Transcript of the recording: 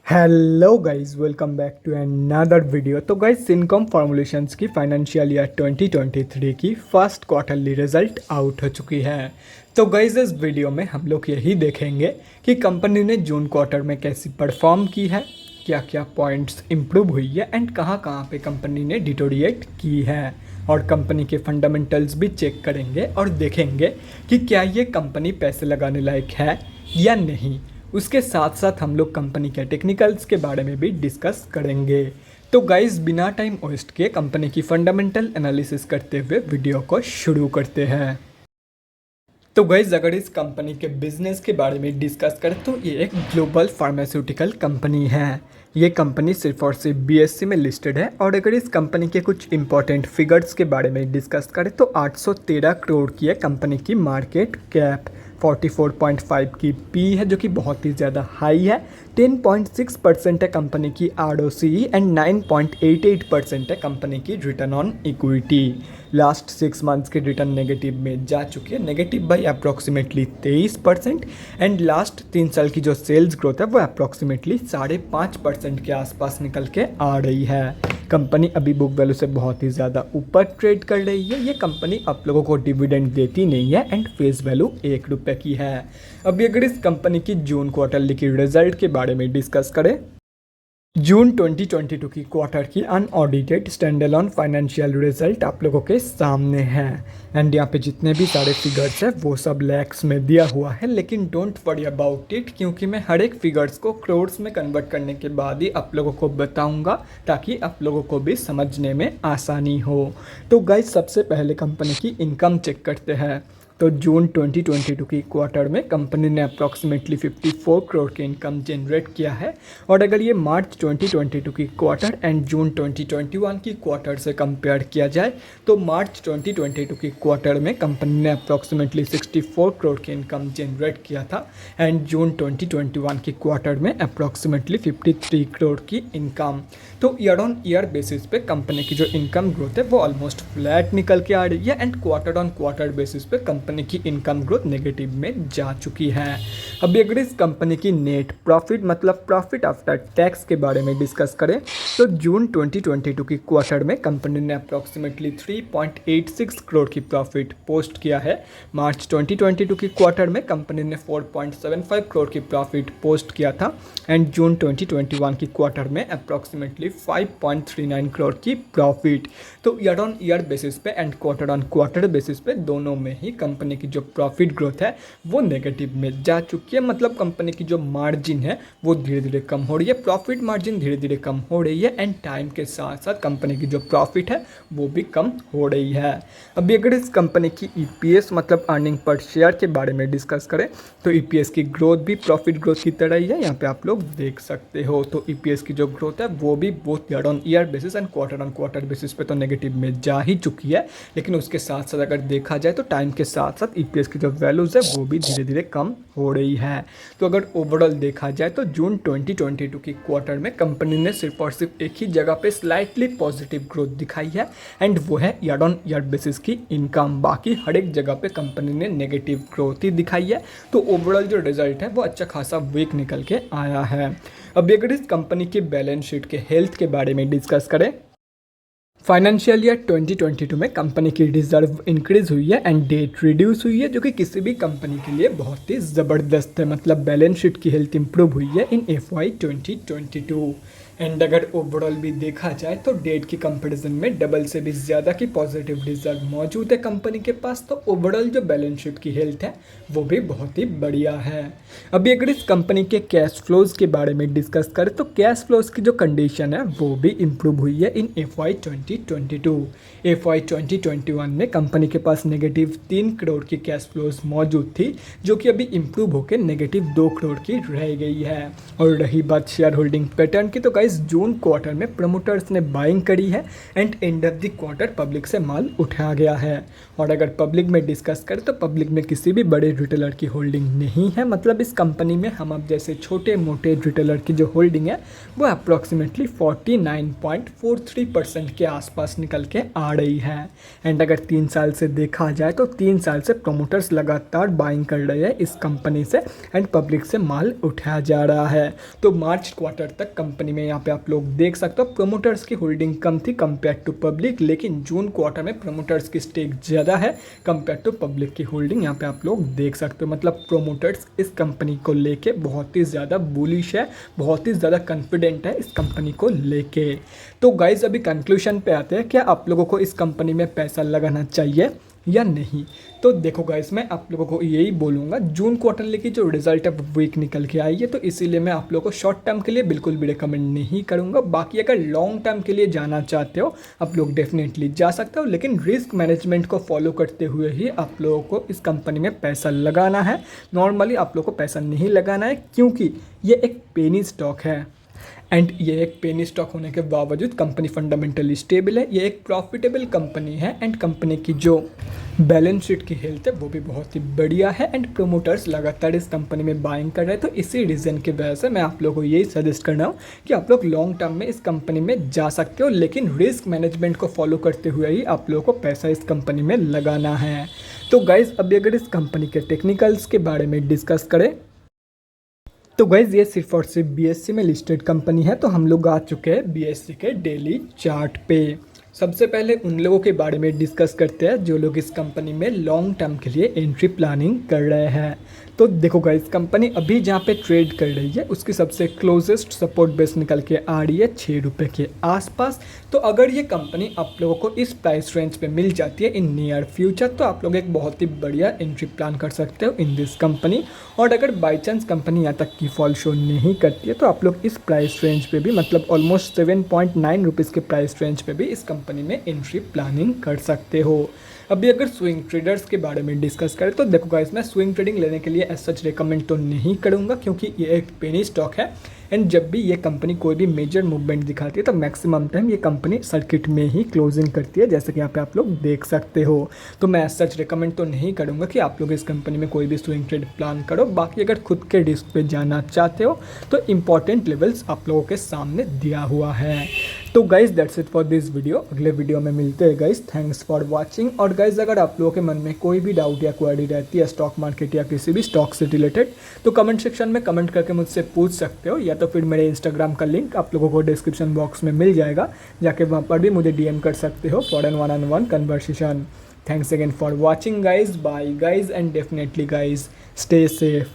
Hello guys, welcome back to another video. तो guys, income formulations की financial year 2023 की first quarterly result out हो चुकी है। तो गाइस, इस वीडियो में हम लोग यही देखेंगे कि कंपनी ने जून क्वार्टर में कैसी परफॉर्म की है, क्या क्या पॉइंट्स इम्प्रूव हुई है एंड कहाँ कहाँ पे कंपनी ने डिटोरिएट की है, और कंपनी के फंडामेंटल्स भी चेक करेंगे और देखेंगे कि क्या ये कंपनी पैसे लगाने लायक है या नहीं। उसके साथ साथ हम लोग कंपनी के टेक्निकल्स के बारे में भी डिस्कस करेंगे। तो गाइस, बिना टाइम वेस्ट किए कंपनी की फंडामेंटल एनालिसिस करते हुए वीडियो को शुरू करते हैं। तो गाइस, अगर इस कंपनी के बिजनेस के बारे में डिस्कस करें तो ये एक ग्लोबल फार्मास्यूटिकल कंपनी है। ये कंपनी सिर्फ और सिर्फ बीएससी में लिस्टेड है। और अगर इस कंपनी के कुछ इंपॉर्टेंट फिगर्स के बारे में डिस्कस करें तो 813 करोड़ की है कंपनी की मार्केट कैप, 44.5 की पी है जो कि बहुत ही ज़्यादा हाई है, 10.6% है कंपनी की ROCE एंड 9.88% है कंपनी की return on equity. Last 6 months के रिटर्न नेगेटिव में जा चुकी है, negative by approximately 23%। And last 3 साल की जो सेल्स ग्रोथ है वो अप्रॉक्सीमेटली 5.5% के आसपास निकल के आ रही है। कंपनी अभी बुक वैल्यू से बहुत ही ज़्यादा ऊपर ट्रेड कर रही है। ये कंपनी आप लोगों को डिविडेंड देती नहीं है एंड फेस वैल्यू 1 रुपये की है। अभी अगर इस कंपनी की जून क्वार्टरली की रिजल्ट के बारे में डिस्कस करें, जून 2022 की क्वार्टर की अनऑडिटेड स्टैंडअलोन फाइनेंशियल रिजल्ट आप लोगों के सामने है। एंड यहाँ पे जितने भी सारे फिगर्स हैं वो सब लैक्स में दिया हुआ है, लेकिन डोंट वरी अबाउट इट, क्योंकि मैं हर एक फिगर्स को क्रोड्स में कन्वर्ट करने के बाद ही आप लोगों को बताऊंगा ताकि आप लोगों को भी समझने में आसानी हो। तो गाइस, सबसे पहले कंपनी की इनकम चेक करते हैं। तो जून 2022 की क्वार्टर में कंपनी ने अप्रॉक्सीमेटली 54 करोड़ की इनकम जनरेट किया है। और अगर ये मार्च 2022 की क्वार्टर एंड जून 2021 की क्वार्टर से कंपेयर किया जाए तो मार्च 2022 की क्वार्टर में कंपनी ने अप्रॉक्सीमेटली 64 करोड़ की इनकम जनरेट किया था एंड जून 2021 की क्वार्टर में अप्रॉक्सीमेटली 53 करोड़ की इनकम। तो ईयर ऑन ईयर बेसिस पे कंपनी की जो इनकम ग्रोथ है वो ऑलमोस्ट फ्लैट निकल के आ रही है and quarter on quarter basis पे कंपनी की इनकम ग्रोथ नेगेटिव में जा चुकी है। अभी अगर इस कंपनी की नेट प्रॉफिट मतलब प्रॉफिट आफ्टर टैक्स के बारे में डिस्कस करें तो जून 2022 की क्वार्टर में कंपनी ने अप्रॉक्सीमेटली 3.86 करोड़ की प्रॉफिट पोस्ट किया है। मार्च 2022 की क्वार्टर में कंपनी ने 4.75 करोड़ की प्रॉफिट पोस्ट किया था एंड जून 2021 की क्वार्टर में अप्रॉक्सीमेटली 5.39 करोड़ की प्रॉफिट। तो ईयर ऑन ईयर बेसिस पे and quarter on quarter basis पे दोनों में ही कंपनी की जो प्रॉफिट ग्रोथ है वो नेगेटिव में जा चुकी है। मतलब कंपनी की जो मार्जिन है वो धीरे धीरे कम हो रही है, प्रॉफिट मार्जिन धीरे धीरे कम हो रही है एंड टाइम के साथ साथ कंपनी की जो प्रॉफिट है वो भी कम हो रही है। अभी अगर इस कंपनी की EPS मतलब अर्निंग पर शेयर के बारे में डिस्कस करें तो EPS की ग्रोथ भी प्रॉफिट ग्रोथ की तरह ही है, यहाँ पे आप लोग देख सकते हो। तो EPS की जो ग्रोथ है वो भी both year on year basis and quarter on quarter basis पे तो नेगेटिव में जा ही चुकी है, लेकिन उसके साथ साथ अगर देखा जाए तो टाइम के साथ साथ EPS की जो वैल्यूज़ है वो भी धीरे धीरे कम हो रही है। तो अगर ओवरऑल देखा जाए तो जून 2022 की क्वार्टर में कंपनी ने सिर्फ और सिर्फ एक ही जगह पे स्लाइटली पॉजिटिव ग्रोथ दिखाई है एंड वो है ईयर ऑन ईयर बेसिस की इनकम। बाकी हर एक जगह पे कंपनी ने नेगेटिव ग्रोथ ही दिखाई है। तो ओवरऑल जो रिजल्ट है वो अच्छा खासा वीक निकल के आया है। अभी अगर इस कंपनी की बैलेंस शीट के हेल्थ के बारे में डिस्कस करें, फाइनेंशियल ईयर 2022 में कंपनी की रिजर्व इंक्रीज हुई है एंड डेट रिड्यूस हुई है, जो कि किसी भी कंपनी के लिए बहुत ही ज़बरदस्त है। मतलब बैलेंस शीट की हेल्थ इंप्रूव हुई है इन FY 2022। एंड अगर ओवरऑल भी देखा जाए तो डेट की कंपैरिजन में डबल से भी ज़्यादा की पॉजिटिव रिजर्व मौजूद है कंपनी के पास। तो ओवरऑल जो बैलेंस शीट की हेल्थ है वो भी बहुत ही बढ़िया है। अभी अगर इस कंपनी के कैश फ्लोज के बारे में डिस्कस करें तो कैश फ्लोज की जो कंडीशन है वो भी इम्प्रूव हुई है इन FY 2022। FY 2021 में कंपनी के पास नेगेटिव 3 करोड़ की कैश फ्लोज मौजूद थी, जो कि अभी इम्प्रूव होकर नेगेटिव 2 करोड़ की रह गई है। और रही बात शेयर होल्डिंग पैटर्न की, तो गाइस जून क्वार्टर में प्रमोटर्स ने बाइंग करी है and end of the quarter public से माल उठाया गया है। और अगर पब्लिक में डिस्कस करें तो पब्लिक में किसी भी बड़े रिटेलर की होल्डिंग नहीं है। मतलब इस कंपनी में हम अब जैसे छोटे मोटे रिटेलर की जो होल्डिंग है वो अप्रॉक्सीमेटली 49.43% के आसपास निकल के आ रही है। एंड अगर 3 साल से देखा जाए तो 3 साल से प्रमोटर्स लगातार बाइंग कर रहे हैं इस कंपनी से एंड पब्लिक से माल उठाया जा रहा है। तो मार्च क्वार्टर तक कंपनी में यहाँ पे आप लोग देख सकते हो प्रमोटर्स की होल्डिंग कम थी कंपेयर टू पब्लिक, लेकिन जून क्वार्टर में प्रमोटर्स की स्टेक ज़्यादा है कंपेयर टू पब्लिक की होल्डिंग। यहाँ पे आप लोग देख सकते हो मतलब प्रोमोटर्स इस कंपनी को लेके बहुत ही ज़्यादा बुलिश है, बहुत ही ज़्यादा कॉन्फिडेंट है इस कंपनी को लेके। तो गाइज अभी कंक्लूजन पे आते हैं, क्या आप लोगों को इस कंपनी में पैसा लगाना चाहिए या नहीं। तो देखो गाइस मैं आप लोगों को यही बोलूँगा, जून क्वार्टरली की जो रिजल्ट है वीक निकल के आई है, तो इसीलिए मैं आप लोगों को शॉर्ट टर्म के लिए बिल्कुल भी रिकमेंड नहीं करूँगा। बाकी अगर लॉन्ग टर्म के लिए जाना चाहते हो आप लोग डेफिनेटली जा सकते हो, लेकिन रिस्क मैनेजमेंट को फॉलो करते हुए ही आप लोगों को इस कंपनी में पैसा लगाना है। नॉर्मली आप लोगों को पैसा नहीं लगाना है क्योंकि ये एक पेनी स्टॉक है एंड ये एक पेनी स्टॉक होने के बावजूद कंपनी फंडामेंटली स्टेबल है। ये एक प्रॉफिटेबल कंपनी है एंड कंपनी की जो बैलेंस शीट की हेल्थ है वो भी बहुत ही बढ़िया है एंड प्रमोटर्स लगातार इस कंपनी में बाइंग कर रहे हैं। तो इसी रीज़न की वजह से मैं आप लोगों को यही सजेस्ट कर रहा हूँ कि आप लोग लॉन्ग टर्म में इस कंपनी में जा सकते हो, लेकिन रिस्क मैनेजमेंट को फॉलो करते हुए ही आप लोगों को पैसा इस कंपनी में लगाना है। तो गाइज़ अभी अगर इस कंपनी के टेक्निकल्स के बारे में डिस्कस करें तो गाइज ये सिर्फ और सिर्फ बीएससी में लिस्टेड कंपनी है। तो हम लोग आ चुके हैं बीएससी के डेली चार्ट पे। सबसे पहले उन लोगों के बारे में डिस्कस करते हैं जो लोग इस कंपनी में लॉन्ग टर्म के लिए एंट्री प्लानिंग कर रहे हैं। तो देखो गाइस कंपनी अभी जहाँ पे ट्रेड कर रही है उसकी सबसे क्लोजेस्ट सपोर्ट बेस निकल के आ रही है 6 रुपये के आसपास। तो अगर ये कंपनी आप लोगों को इस प्राइस रेंज पे मिल जाती है इन नियर फ्यूचर तो आप लोग एक बहुत ही बढ़िया एंट्री प्लान कर सकते हो इन दिस कंपनी। और अगर बाई चांस कंपनी यहाँ तक की फॉल शो नहीं करती है तो आप लोग इस प्राइस रेंज पे भी मतलब ऑलमोस्ट 7.9 रुपीज़ के प्राइस रेंज पे भी इस कंपनी में एंट्री प्लानिंग कर सकते हो। अभी अगर स्विंग ट्रेडर्स के बारे में डिस्कस करें तो देखो गाइस मैं स्विंग ट्रेडिंग लेने के लिए एज सच रिकमेंड तो नहीं करूँगा क्योंकि ये एक पेनी स्टॉक है एंड जब भी ये कंपनी कोई भी मेजर मूवमेंट दिखाती है तो मैक्सिमम टाइम ये कंपनी सर्किट में ही क्लोजिंग करती है, जैसे कि यहाँ पे आप लोग देख सकते हो। तो मैं एज सच रिकमेंड तो नहीं करूँगा कि आप लोग इस कंपनी में कोई भी स्विंग ट्रेड प्लान करो। बाकी अगर खुद के रिस्क पे जाना चाहते हो तो इंपॉर्टेंट लेवल्स आप लोगों के सामने दिया हुआ है। तो guys that's it for this video. अगले वीडियो में मिलते हैं गाइज। Thanks for watching. और गाइज अगर आप लोगों के मन में कोई भी डाउट या क्वेरी रहती है स्टॉक मार्केट या किसी भी स्टॉक से रिलेटेड तो कमेंट सेक्शन में कमेंट करके मुझसे पूछ सकते हो, या तो फिर मेरे इंस्टाग्राम का लिंक आप लोगों को डिस्क्रिप्शन बॉक्स में मिल जाएगा, जाके वहाँ पर भी मुझे डीएम कर सकते हो for an one on one conversation. Thanks again for watching guys. Bye guys and definitely guys stay safe.